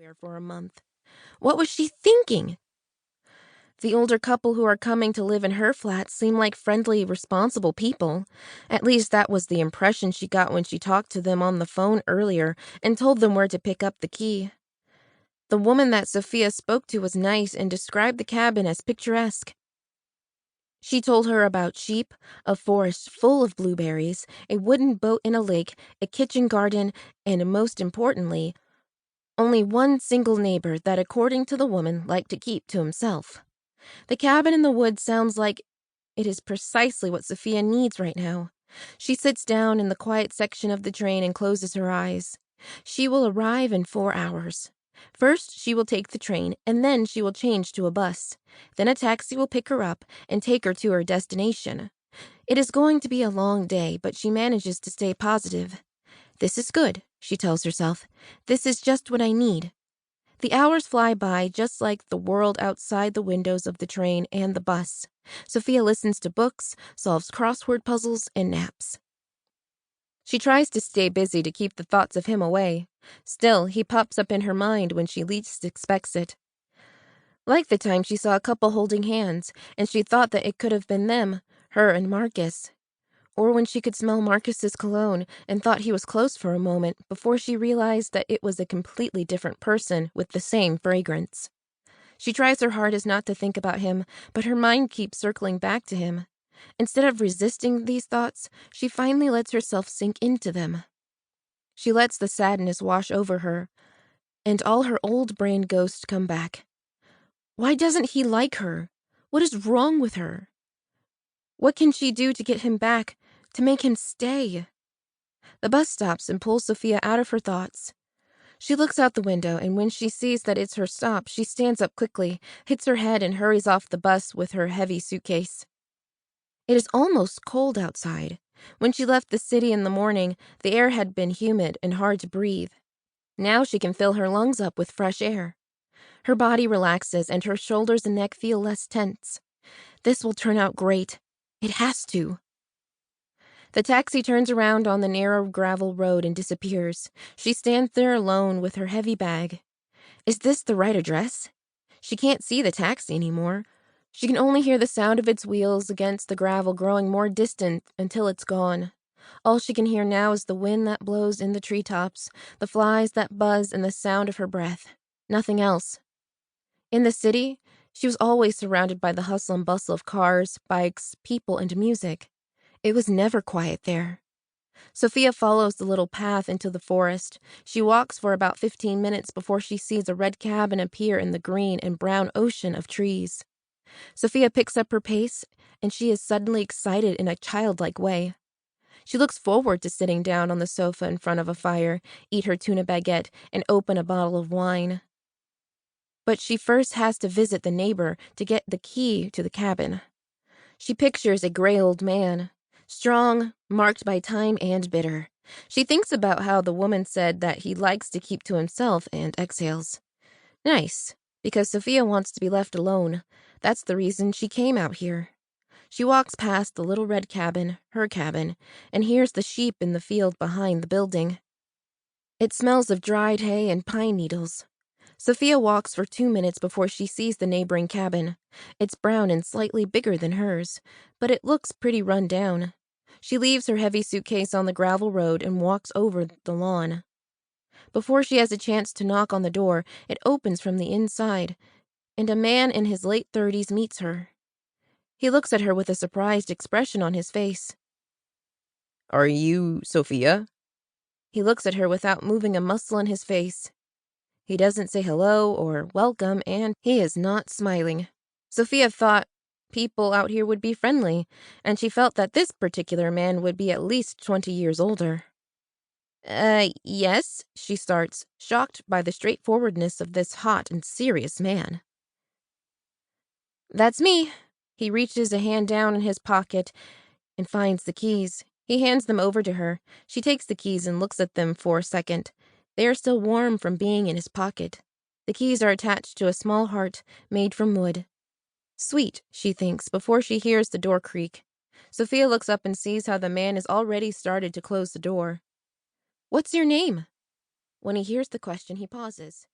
there for a month. What was she thinking? The older couple who are coming to live in her flat seem like friendly, responsible people. At least that was the impression she got when she talked to them on the phone earlier and told them where to pick up the key. The woman that Sofia spoke to was nice and described the cabin as picturesque. She told her about sheep, a forest full of blueberries, a wooden boat in a lake, a kitchen garden, and most importantly, only one single neighbor that, according to the woman, liked to keep to himself. The cabin in the woods sounds like it is precisely what Sofia needs right now. She sits down in the quiet section of the train and closes her eyes. She will arrive in 4 hours. First, she will take the train, and then she will change to a bus. Then a taxi will pick her up and take her to her destination. It is going to be a long day, but she manages to stay positive. This is good, she tells herself. This is just what I need. The hours fly by just like the world outside the windows of the train and the bus. Sofia listens to books, solves crossword puzzles, and naps. She tries to stay busy to keep the thoughts of him away. Still, he pops up in her mind when she least expects it. Like the time she saw a couple holding hands, and she thought that it could have been them, her and Marcus. Or when she could smell Marcus's cologne and thought he was close for a moment before she realized that it was a completely different person with the same fragrance. She tries her hardest not to think about him, but her mind keeps circling back to him. Instead of resisting these thoughts, she finally lets herself sink into them. She lets the sadness wash over her, and all her old brain ghosts come back. Why doesn't he like her? What is wrong with her? What can she do to get him back, to make him stay? The bus stops and pulls Sofia out of her thoughts. She looks out the window, and when she sees that it's her stop, she stands up quickly, hits her head, and hurries off the bus with her heavy suitcase. It is almost cold outside. When she left the city in the morning, the air had been humid and hard to breathe. Now she can fill her lungs up with fresh air. Her body relaxes, and her shoulders and neck feel less tense. This will turn out great. It has to. The taxi turns around on the narrow gravel road and disappears. She stands there alone with her heavy bag. Is this the right address? She can't see the taxi anymore. She can only hear the sound of its wheels against the gravel growing more distant until it's gone. All she can hear now is the wind that blows in the treetops, the flies that buzz, and the sound of her breath. Nothing else. In the city, she was always surrounded by the hustle and bustle of cars, bikes, people, and music. It was never quiet there. Sofia follows the little path into the forest. She walks for about 15 minutes before she sees a red cabin appear in the green and brown ocean of trees. Sofia picks up her pace, and she is suddenly excited in a childlike way. She looks forward to sitting down on the sofa in front of a fire, eat her tuna baguette, and open a bottle of wine. But she first has to visit the neighbor to get the key to the cabin. She pictures a gray old man, strong, marked by time and bitter. She thinks about how the woman said that he likes to keep to himself and exhales. Nice, because Sofia wants to be left alone. That's the reason she came out here. She walks past the little red cabin, her cabin, and hears the sheep in the field behind the building. It smells of dried hay and pine needles. Sofia walks for 2 minutes before she sees the neighboring cabin. It's brown and slightly bigger than hers, but it looks pretty run down. She leaves her heavy suitcase on the gravel road and walks over the lawn. Before she has a chance to knock on the door, it opens from the inside, and a man in his late 30s meets her. He looks at her with a surprised expression on his face. Are you Sofia? He looks at her without moving a muscle in his face. He doesn't say hello or welcome, and he is not smiling. Sofia thought people out here would be friendly, and she felt that this particular man would be at least 20 years older. Yes, she starts, shocked by the straightforwardness of this hot and serious man. That's me. He reaches a hand down in his pocket and finds the keys. He hands them over to her. She takes the keys and looks at them for a second. They are still warm from being in his pocket. The keys are attached to a small heart made from wood. Sweet, she thinks, before she hears the door creak. Sofia looks up and sees how the man has already started to close the door. What's your name? When he hears the question, he pauses.